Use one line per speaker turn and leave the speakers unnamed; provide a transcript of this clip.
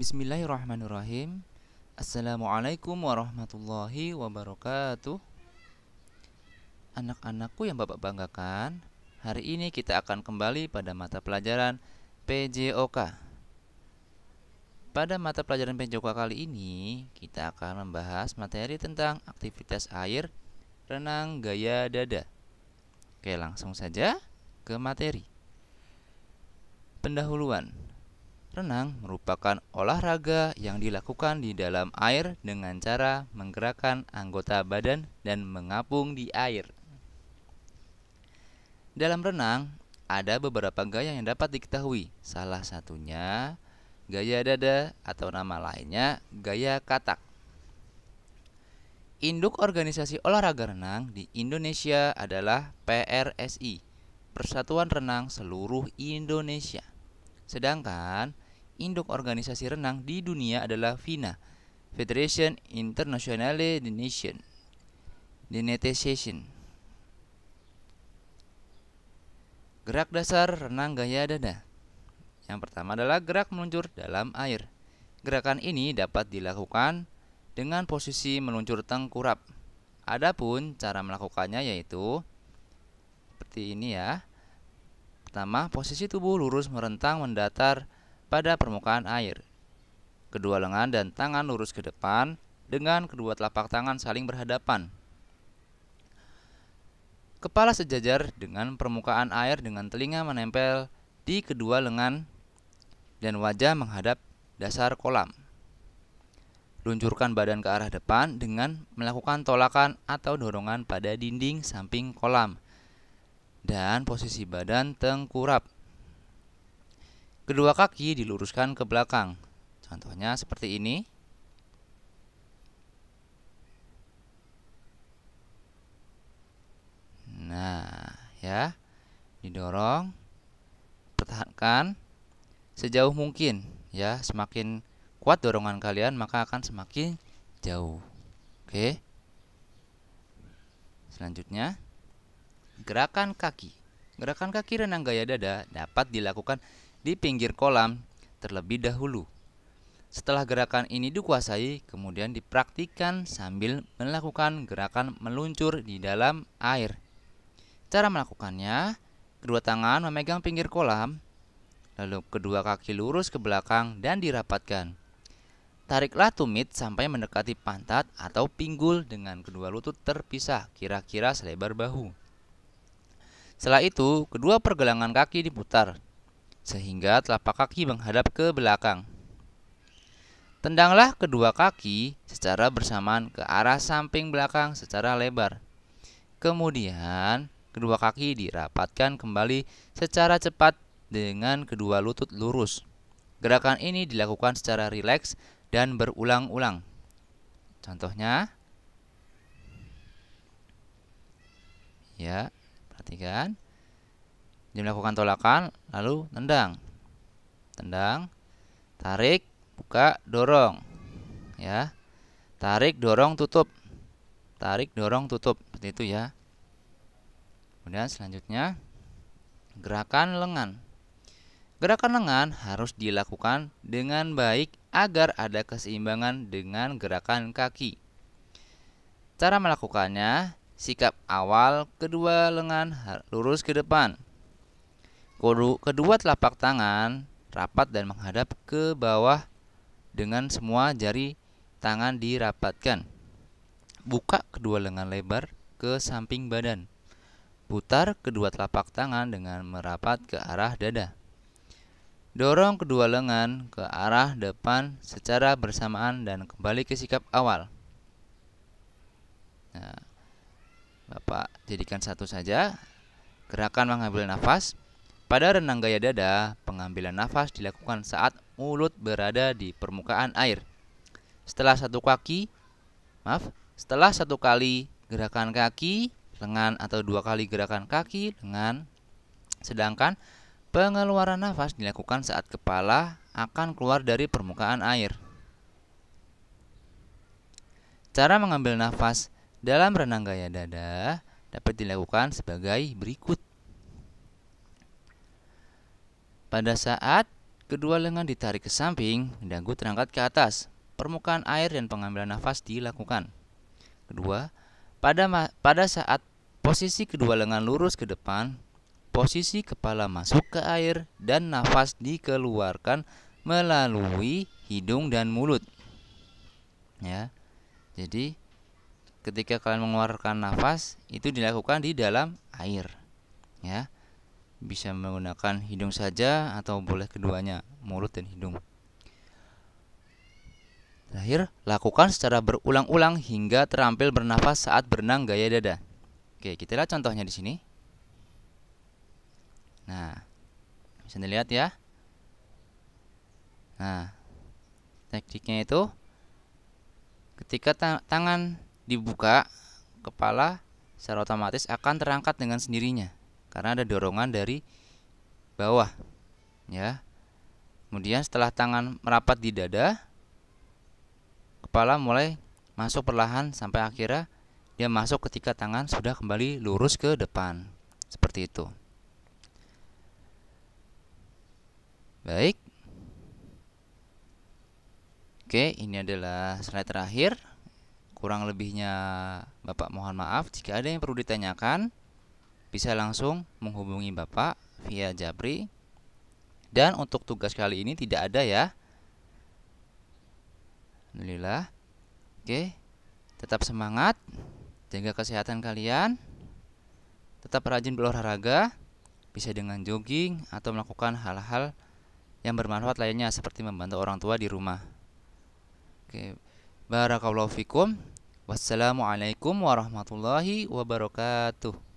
Bismillahirrahmanirrahim. Assalamualaikum warahmatullahi wabarakatuh. Anak-anakku yang Bapak banggakan, hari ini kita akan kembali pada mata pelajaran PJOK. Pada mata pelajaran PJOK kali ini, kita akan membahas materi tentang aktivitas air, renang gaya dada. Oke, langsung saja ke materi. Pendahuluan. Renang merupakan olahraga yang dilakukan di dalam air dengan cara menggerakkan anggota badan dan mengapung di air. Dalam renang, ada beberapa gaya yang dapat diketahui. Salah satunya gaya dada atau nama lainnya gaya katak. Induk organisasi olahraga renang di Indonesia adalah PRSI, Persatuan Renang Seluruh Indonesia. Sedangkan induk organisasi renang di dunia adalah FINA, Federation Internationale de Natation. Gerak dasar renang gaya dada. Yang pertama adalah gerak meluncur dalam air. Gerakan ini dapat dilakukan dengan posisi meluncur tengkurap. Adapun cara melakukannya yaitu seperti ini ya. Pertama, posisi tubuh lurus merentang mendatar pada permukaan air. Kedua lengan dan tangan lurus ke depan dengan kedua telapak tangan saling berhadapan. Kepala sejajar dengan permukaan air dengan telinga menempel di kedua lengan dan wajah menghadap dasar kolam. Luncurkan badan ke arah depan dengan melakukan tolakan atau dorongan pada dinding samping kolam. Dan posisi badan tengkurap. Kedua kaki diluruskan ke belakang. Contohnya seperti ini. Nah, ya. Didorong, pertahankan sejauh mungkin, ya. Semakin kuat dorongan kalian, maka akan semakin jauh. Oke. Selanjutnya, gerakan kaki. Gerakan kaki renang gaya dada dapat dilakukan di pinggir kolam terlebih dahulu. Setelah gerakan ini dikuasai, kemudian dipraktikkan sambil melakukan gerakan meluncur di dalam air. Cara melakukannya, kedua tangan memegang pinggir kolam, lalu kedua kaki lurus ke belakang dan dirapatkan. Tariklah tumit sampai mendekati pantat atau pinggul dengan kedua lutut terpisah, kira-kira selebar bahu. Setelah itu, kedua pergelangan kaki diputar, sehingga telapak kaki menghadap ke belakang. Tendanglah kedua kaki secara bersamaan ke arah samping belakang secara lebar. Kemudian, kedua kaki dirapatkan kembali secara cepat dengan kedua lutut lurus. Gerakan ini dilakukan secara rileks dan berulang-ulang. Contohnya, ya, perhatikan. Dia melakukan tolakan, lalu tendang. Tendang, tarik, buka, dorong. Ya. Tarik, dorong, tutup. Tarik, dorong, tutup. Seperti itu ya. Kemudian selanjutnya, gerakan lengan. Gerakan lengan harus dilakukan dengan baik agar ada keseimbangan dengan gerakan kaki. Cara melakukannya, sikap awal kedua lengan lurus ke depan. Kedua telapak tangan rapat dan menghadap ke bawah dengan semua jari tangan dirapatkan. Buka kedua lengan lebar ke samping badan. Putar kedua telapak tangan dengan merapat ke arah dada. Dorong kedua lengan ke arah depan secara bersamaan dan kembali ke sikap awal. Nah, Bapak jadikan satu saja. Gerakan mengambil nafas. Pada renang gaya dada, pengambilan nafas dilakukan saat mulut berada di permukaan air. Setelah satu kali gerakan kaki, lengan atau dua kali gerakan kaki, lengan. Sedangkan pengeluaran nafas dilakukan saat kepala akan keluar dari permukaan air. Cara mengambil nafas dalam renang gaya dada dapat dilakukan sebagai berikut. Pada saat Kedua lengan ditarik ke samping, dagu terangkat ke atas. Permukaan air dan pengambilan nafas dilakukan. Kedua, pada saat posisi kedua lengan lurus ke depan, posisi kepala masuk ke air dan nafas dikeluarkan melalui hidung dan mulut. Ya. Jadi, ketika kalian mengeluarkan nafas, itu dilakukan di dalam air. Ya. Bisa menggunakan hidung saja atau boleh keduanya, mulut dan hidung. Terakhir, lakukan secara berulang-ulang hingga terampil bernafas saat berenang gaya dada. Oke, kita lihat contohnya di sini. Nah, bisa dilihat ya. Nah, tekniknya itu ketika tangan dibuka, kepala secara otomatis akan terangkat dengan sendirinya karena ada dorongan dari bawah, ya. Kemudian setelah tangan merapat di dada, kepala mulai masuk perlahan sampai akhirnya dia masuk ketika tangan sudah kembali lurus ke depan. Seperti itu. Baik. Oke, ini adalah slide terakhir. Kurang lebihnya Bapak mohon maaf. Jika ada yang perlu ditanyakan, bisa langsung menghubungi Bapak via Japri. Dan untuk tugas kali ini tidak ada ya. Alhamdulillah. Oke, tetap semangat, jaga kesehatan kalian, tetap rajin berolahraga, bisa dengan jogging atau melakukan hal-hal yang bermanfaat lainnya seperti membantu orang tua di rumah. Oke, barakallahu fikum. Wassalamualaikum warahmatullahi wabarakatuh.